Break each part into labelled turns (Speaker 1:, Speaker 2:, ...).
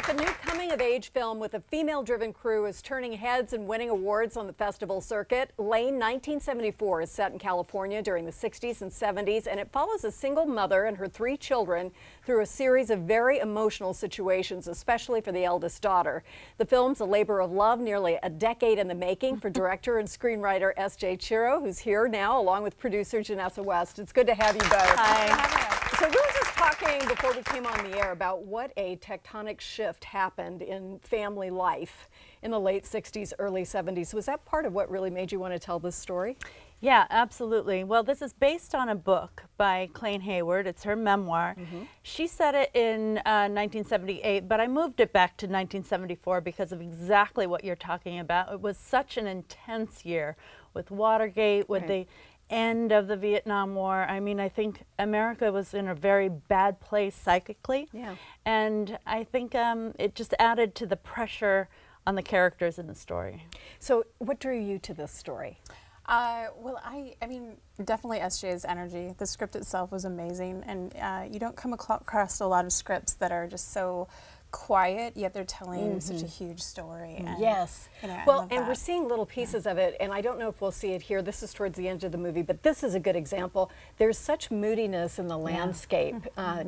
Speaker 1: The new coming-of-age film with a female-driven crew is turning heads and winning awards on the festival circuit. Lane 1974 is set in California during the 60s and 70s, and it follows a single mother and her 3 children through a series of very emotional situations, especially for the eldest daughter. The film's a labor of love, nearly a decade in the making for director and screenwriter S.J. Chiro, who's here now, along with producer Jennessa West. It's good to have you both.
Speaker 2: Hi.
Speaker 1: So we were just talking before we came on the air about what a tectonic shift happened in family life in the late 60s, early 70s. Was that part of what really made you want to tell this story?
Speaker 2: Yeah, absolutely. Well, this is based on a book by Clayne Hayward. It's her memoir. She said it in 1978, but I moved it back to 1974 because of exactly what you're talking about. It was such an intense year with Watergate, with the end of the Vietnam War. I mean, I think America was in a very bad place psychically. Yeah. And I think it just added to the pressure on the characters in the story.
Speaker 1: So what drew you to this story?
Speaker 3: Well, I mean, definitely SJ's energy. The script itself was amazing, and you don't come across a lot of scripts that are just so quiet, yet they're telling such a huge story. And,
Speaker 1: yes.
Speaker 3: You know,
Speaker 1: well, and we're seeing little pieces of it, and I don't know if we'll see it here. This is towards the end of the movie, but this is a good example. There's such moodiness in the landscape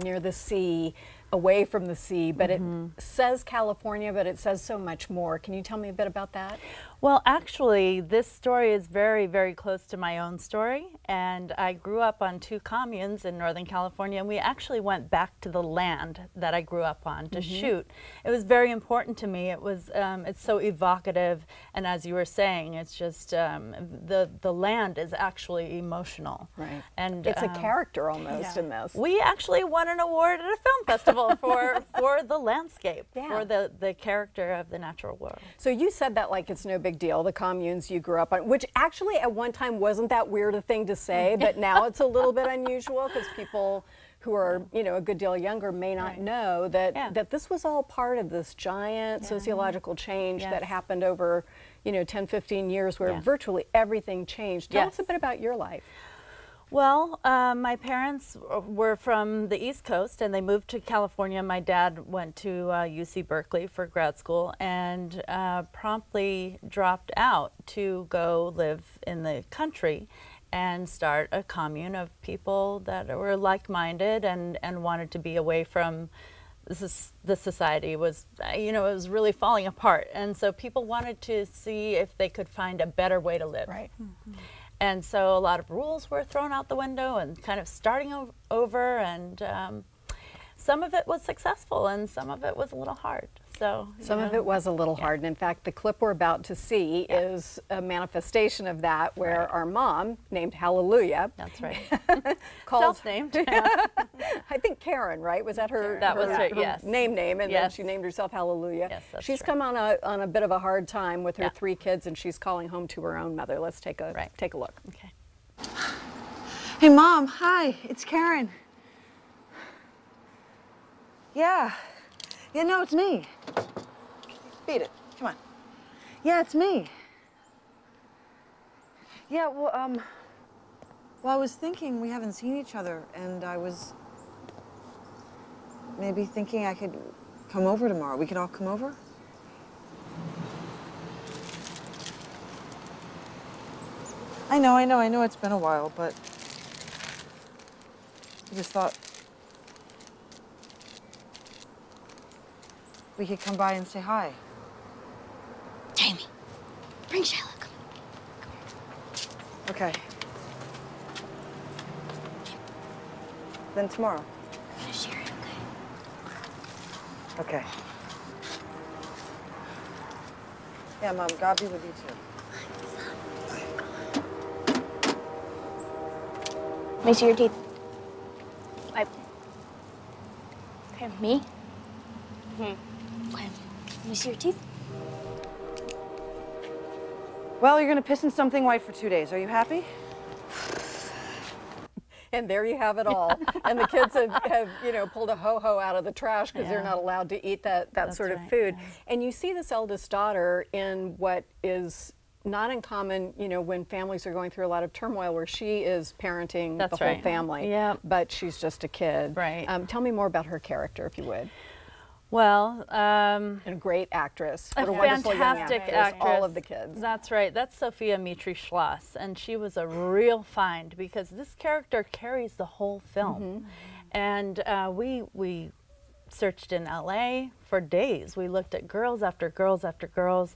Speaker 1: near the sea, away from the sea, but it says California, but it says so much more. Can you tell me a bit about that?
Speaker 2: Well, actually, this story is very, very close to my own story, and I grew up on 2 communes in Northern California, and we actually went back to the land that I grew up on to shoot. It was very important to me. It was, it's so evocative, and as you were saying, it's just, the land is actually emotional.
Speaker 1: Right.
Speaker 2: And
Speaker 1: it's a character almost in this.
Speaker 2: We actually won an award at a film festival for the landscape, for the character of the natural world.
Speaker 1: So you said that like it's no big deal, the communes you grew up on, which actually at one time wasn't that weird a thing to say, but now it's a little bit unusual because people who are, you know, a good deal younger may not know that that this was all part of this giant sociological change that happened over, you know, 10, 15 years where virtually everything changed. Tell us a bit about your life.
Speaker 2: Well, my parents were from the East Coast and they moved to California. My dad went to UC Berkeley for grad school and promptly dropped out to go live in the country and start a commune of people that were like-minded and wanted to be away from the society. Was, you know, it was really falling apart. And so people wanted to see if they could find a better way to live. Right. And so a lot of rules were thrown out the window and kind of starting over, and some of it was successful and some of it was a little hard. So
Speaker 1: some of it was a little hard, and in fact the clip we're about to see is a manifestation of that, where our mom, named Hallelujah,
Speaker 2: that's right,
Speaker 1: self-named, I think Karen, right? Was that her?
Speaker 2: That was her
Speaker 1: name, and then she named herself Hallelujah.
Speaker 2: Yes, that's
Speaker 1: She's come on a bit of a hard time with her 3 kids, and she's calling home to her own mother. Let's take a look.
Speaker 2: Okay.
Speaker 4: Hey, Mom. Hi. It's Karen. Yeah. Yeah, no, it's me. Beat it. Come on. Yeah, it's me. Yeah, well, I was thinking we haven't seen each other, and I was maybe thinking I could come over tomorrow. We could all come over? I know it's been a while, but I just thought we could come by and say hi.
Speaker 5: Jamie, bring Shayla. Come on.
Speaker 4: Okay. Then tomorrow.
Speaker 5: We're gonna share it,
Speaker 4: okay? Okay. Yeah, Mom, God be with you too.
Speaker 5: Let me see your teeth. Wipe. Okay, me? Okay, let me see your teeth.
Speaker 4: Well, you're gonna piss in something white for 2 days. Are you happy?
Speaker 1: And there you have it all. And the kids have you know, pulled a ho-ho out of the trash because they're not allowed to eat that sort of food. And you see this eldest daughter in what is not uncommon, you know, when families are going through a lot of turmoil, where she is parenting the whole family, but she's just a kid.
Speaker 2: Right.
Speaker 1: Tell me more about her character, if you would.
Speaker 2: Well,
Speaker 1: And a great actress.
Speaker 2: a
Speaker 1: What wonderful young
Speaker 2: fantastic
Speaker 1: actress,
Speaker 2: actress.
Speaker 1: all of the kids.
Speaker 2: That's right. That's Sophia Mitri-Schloss, and she was a real find because this character carries the whole film. And we searched in LA for days. We looked at girls after girls after girls.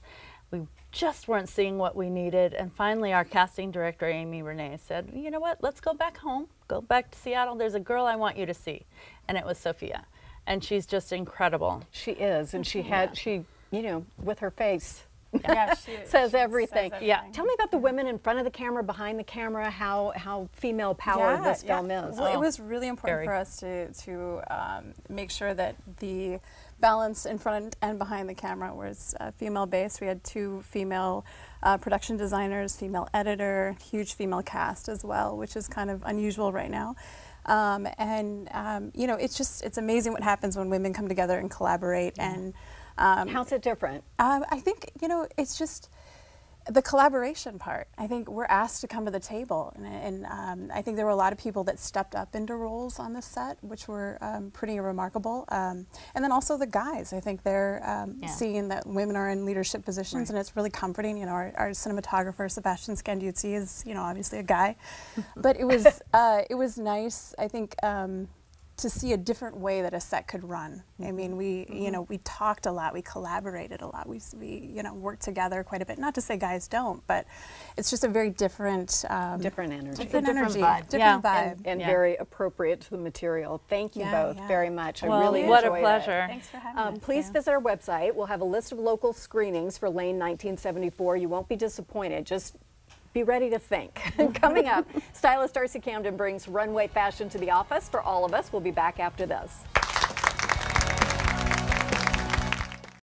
Speaker 2: We just weren't seeing what we needed. And finally, our casting director, Amy Renee, said, you know what, let's go back home, go back to Seattle. There's a girl I want you to see. And it was Sophia. And she's just incredible.
Speaker 1: She is, and she had, you know, with her face.
Speaker 3: Yeah,
Speaker 1: says everything.
Speaker 2: Yeah.
Speaker 1: Tell me about the women in front of the camera, behind the camera, how female powered this film is.
Speaker 3: Well, it was really important for us to make sure that the balance in front and behind the camera was female based. We had 2 female production designers, female editor, huge female cast as well, which is kind of unusual right now. You know, it's amazing what happens when women come together and collaborate. And
Speaker 1: how's it different?
Speaker 3: I think, you know, it's just the collaboration part. I think we're asked to come to the table, and I think there were a lot of people that stepped up into roles on this set, which were pretty remarkable. And then also the guys. I think they're seeing that women are in leadership positions, and it's really comforting. You know, our cinematographer Sebastian Scandiuzzi is, you know, obviously a guy, but it was nice. I think. To see a different way that a set could run. I mean, you know, we talked a lot, we collaborated a lot, we you know, worked together quite a bit. Not to say guys don't, but it's just a very different
Speaker 1: different energy.
Speaker 3: Different energy,
Speaker 2: vibe.
Speaker 3: different vibe.
Speaker 1: And very appropriate to the material. Thank you both very much. I
Speaker 2: Well,
Speaker 1: really
Speaker 2: what
Speaker 1: enjoyed
Speaker 2: a pleasure.
Speaker 1: it.
Speaker 3: Thanks for having us.
Speaker 1: Please visit our website. We'll have a list of local screenings for Lane 1974. You won't be disappointed. Just be ready to think. Coming up, stylist Darcy Camden brings runway fashion to the office for all of us. We'll be back after this.